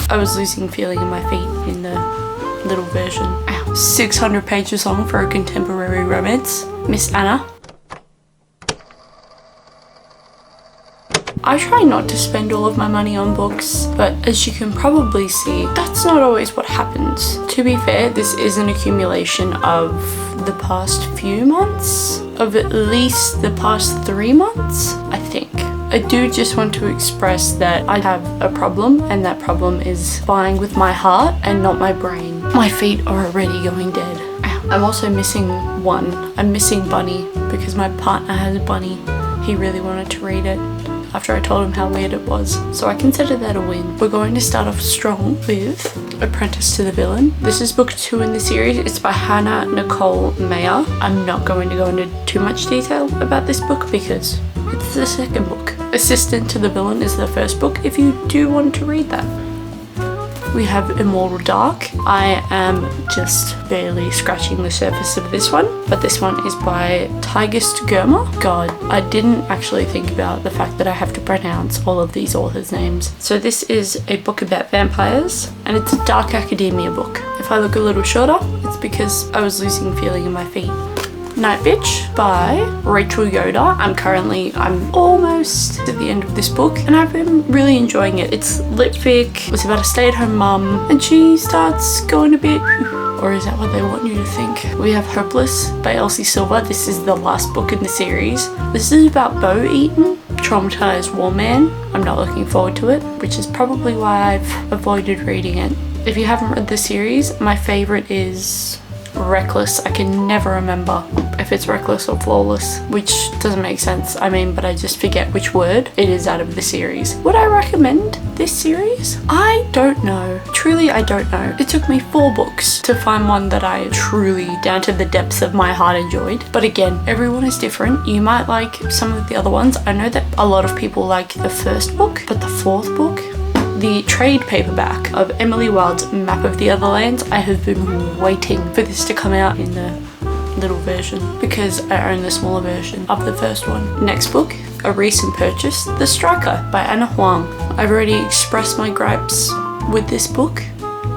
I was losing feeling in my feet in the little version. 600 pages long for a contemporary romance. Miss Anna. I try not to spend all of my money on books, but as you can probably see, that's not always what happens. To be fair, this is an accumulation of the past few months, of at least the past 3 months, I think. I do just want to express that I have a problem, and that problem is buying with my heart and not my brain. My feet are already going dead. I'm also missing one. I'm missing Bunny because my partner has Bunny. He really wanted to read it after I told him how weird it was. So I consider that a win. We're going to start off strong with Apprentice to the Villain. This is book 2 in the series. It's by Hannah Nicole Mayer. I'm not going to go into too much detail about this book because it's the second book. Assistant to the Villain is the first book if you do want to read that. We have Immortal Dark. I am just barely scratching the surface of this one, but this one is by Tigist Germer. God, I didn't actually think about the fact that I have to pronounce all of these authors' names. So this is a book about vampires, and it's a dark academia book. If I look a little shorter, it's because I was losing feeling in my feet. Night Bitch by Rachel Yoder. I'm almost at the end of this book and I've been really enjoying it. It's lit fic, it's about a stay-at-home mum and she starts going a bit, or is that what they want you to think? We have Hopeless by Elsie Silver. This is the last book in the series. This is about Bo Eaton, traumatized war man. I'm not looking forward to it, which is probably why I've avoided reading it. If you haven't read the series, my favorite is Reckless. I can never remember if it's Reckless or Flawless, which doesn't make sense. But I just forget which word it is out of the series. Would I recommend this series? I don't know. Truly, I don't know. It took me 4 books to find one that I truly, down to the depths of my heart, enjoyed. But again, everyone is different. You might like some of the other ones. I know that a lot of people like the first book, but the 4th book, the trade paperback of Emily Wilde's Map of the Otherlands, I have been waiting for this to come out in the little version because I own the smaller version of the first one. Next book, a recent purchase, The Striker by Anna Huang. I've already expressed my gripes with this book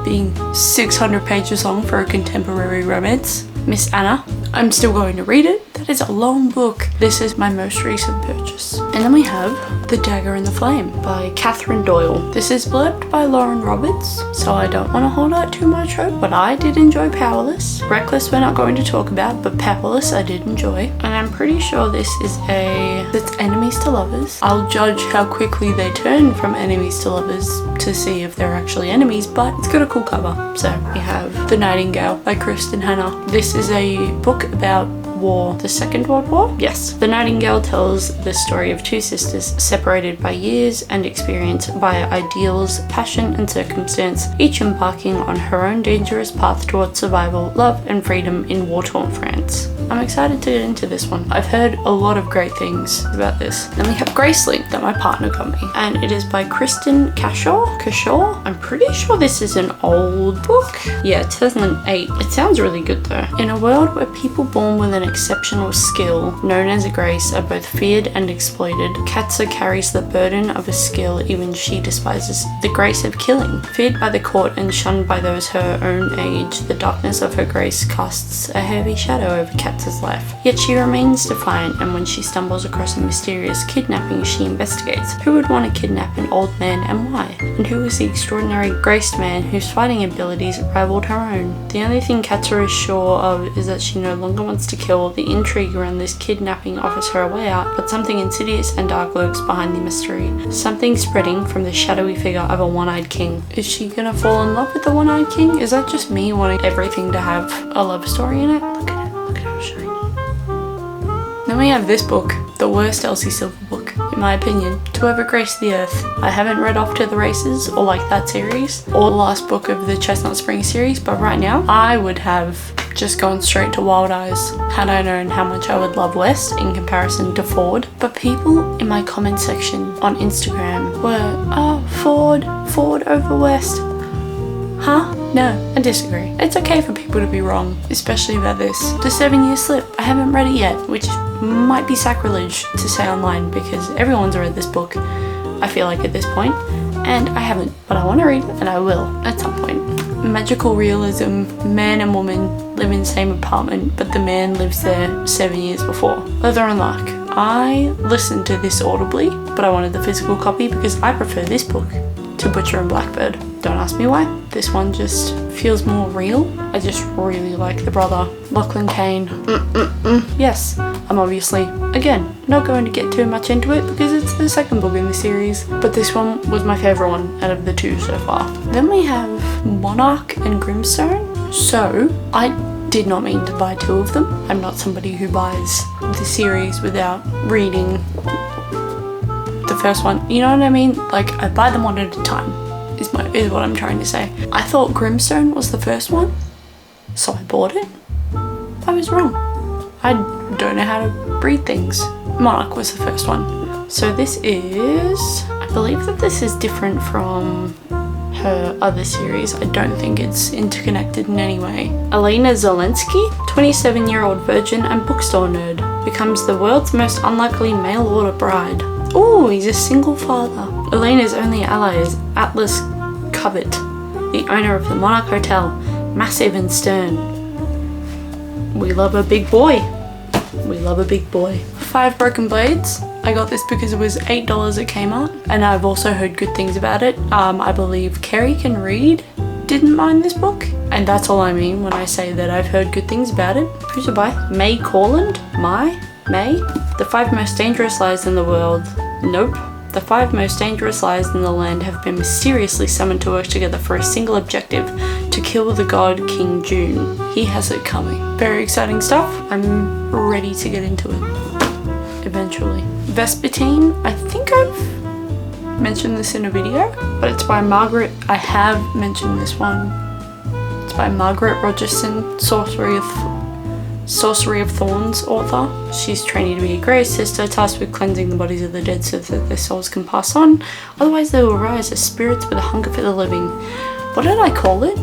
being 600 pages long for a contemporary romance. Miss Anna. I'm still going to read it. That is a long book. This is my most recent purchase. And then we have The Dagger and the Flame by Catherine Doyle. This is blurbed by Lauren Roberts, so I don't want to hold out too much hope, but I did enjoy Powerless. Reckless we're not going to talk about, but Powerless I did enjoy. And I'm pretty sure this is it's enemies to lovers. I'll judge how quickly they turn from enemies to lovers to see if they're actually enemies, but it's got a cool cover. So we have The Nightingale by Kristen Hanna. This is a book about war, the Second World War? Yes. The Nightingale tells the story of 2 sisters separated by years and experience via ideals, passion and circumstance, each embarking on her own dangerous path towards survival, love and freedom in war-torn France. I'm excited to get into this one. I've heard a lot of great things about this. Then we have Gracelink that my partner got me, and it is by Kristen Cashaw. I'm pretty sure this is an old book. Yeah, 2008. It sounds really good though. In a world where people born with an exceptional skill, known as a grace, are both feared and exploited, Katza carries the burden of a skill even she despises, the grace of killing. Feared by the court and shunned by those her own age, the darkness of her grace casts a heavy shadow over Katza's life. Yet she remains defiant, and when she stumbles across a mysterious kidnapping, she investigates. Who would want to kidnap an old man and why? And who is the extraordinary graced man whose fighting abilities rivaled her own? The only thing Katza is sure of is that she no longer wants to kill. The intrigue around this kidnapping offers her a way out, but something insidious and dark lurks behind the mystery. Something spreading from the shadowy figure of a one-eyed king. Is she gonna fall in love with the one-eyed king? Is that just me wanting everything to have a love story in it? Look at it, look at how shiny. Then we have this book, the worst Elsie Silver book, in my opinion, To Ever Grace the Earth. I haven't read Off to the Races or like that series, or the last book of the Chestnut Spring series, but right now I would have just gone straight to Wild Eyes had I known how much I would love West in comparison to Ford. But people in my comment section on Instagram were, oh, Ford over West. Huh? No, I disagree. It's okay for people to be wrong, especially about this. The 7-Year Slip, I haven't read it yet, which might be sacrilege to say online because everyone's read this book, I feel like at this point. and I haven't, but I want to read it and I will at some point. Magical realism, man and woman live in the same apartment, but the man lives there 7 years before. Leather and Luck. I listened to this audibly, but I wanted the physical copy because I prefer this book to Butcher and Blackbird. Don't ask me why. This one just feels more real. I just really like the brother. Lachlan Kane. Yes, I'm obviously, again, not going to get too much into it because it's the second book in the series, but this one was my favourite one out of the two so far. Then we have Monarch and Grimstone. So, I did not mean to buy two of them. I'm not somebody who buys the series without reading the first one. You know what I mean? Like, I buy them one at a time, is what I'm trying to say. I thought Grimstone was the first one, so I bought it. I was wrong. I don't know how to read things. Monarch was the first one. So this is, I believe that this is different from her other series. I don't think it's interconnected in any way. Elena Zelensky, 27-year-old virgin and bookstore nerd, becomes the world's most unlikely mail order bride. Ooh, he's a single father. Elena's only ally is Atlas Covet, the owner of the Monarch Hotel, massive and stern. We love a big boy. We love a big boy. 5 Broken Blades. I got this because it was $8 at Kmart, and I've also heard good things about it. I believe Kerry Can Read didn't mind this book, and that's all I mean when I say that I've heard good things about it. Who's it by? May Corland? May? The 5 most dangerous lies in the world. Nope. The 5 most dangerous lies in the land have been mysteriously summoned to work together for a single objective: to kill the god King June. He has it coming. Very exciting stuff. I'm ready to get into it. Eventually. Vespertine. I think I've mentioned this in a video, but it's by Margaret. I have mentioned this one. It's by Margaret Rogerson, Sorcery of Thorns author. She's training to be a Grey Sister, tasked with cleansing the bodies of the dead so that their souls can pass on. Otherwise they will rise as spirits with a hunger for the living. What did I call it?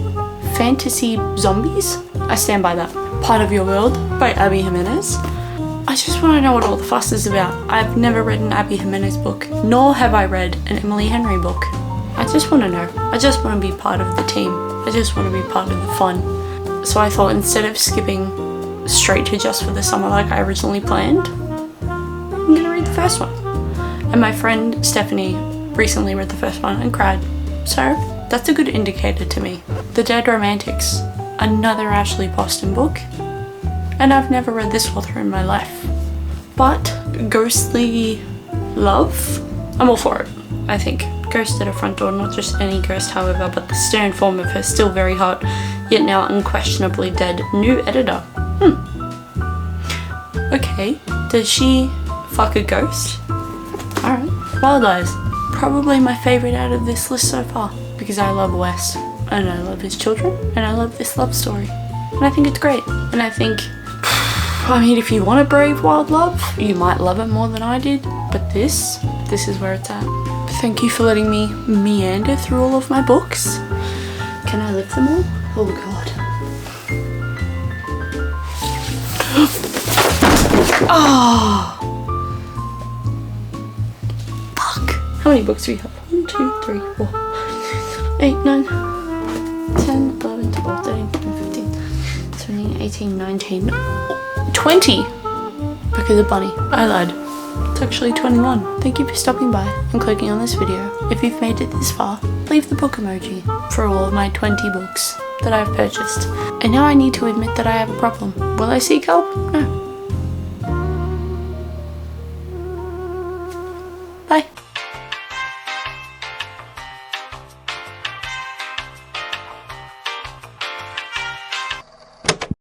Fantasy Zombies? I stand by that. Part of Your World by Abby Jimenez. I just want to know what all the fuss is about. I've never read an Abby Jimenez book, nor have I read an Emily Henry book. I just want to know. I just want to be part of the team. I just want to be part of the fun. So I thought, instead of skipping straight to Just for the Summer like I originally planned, I'm gonna read the first one. And my friend Stephanie recently read the first one and cried. So that's a good indicator to me. The Dead Romantics, another Ashley Boston book. And I've never read this author in my life. But ghostly love, I'm all for it, I think. Ghost at a front door, not just any ghost however, but the stern form of her still very hot, yet now unquestionably dead new editor. Okay, does she fuck a ghost? Alright. Wild Eyes, probably my favourite out of this list so far, because I love Wes, and I love his children, and I love this love story. And I think it's great. And I think, I mean, if you want a brave wild love, you might love it more than I did, but this is where it's at. Thank you for letting me meander through all of my books. Can I lift them all? Oh god. Oh! Fuck! How many books do we have? 1, 2, 3, 4, 8, 9, 10, 11, 12, 13, 14, 15, 17, 18, 19, 20! Look at the bunny. I lied. It's actually 21. Thank you for stopping by and clicking on this video. If you've made it this far, leave the book emoji for all of my 20 books that I've purchased. And now I need to admit that I have a problem. Will I seek help? No. Bye.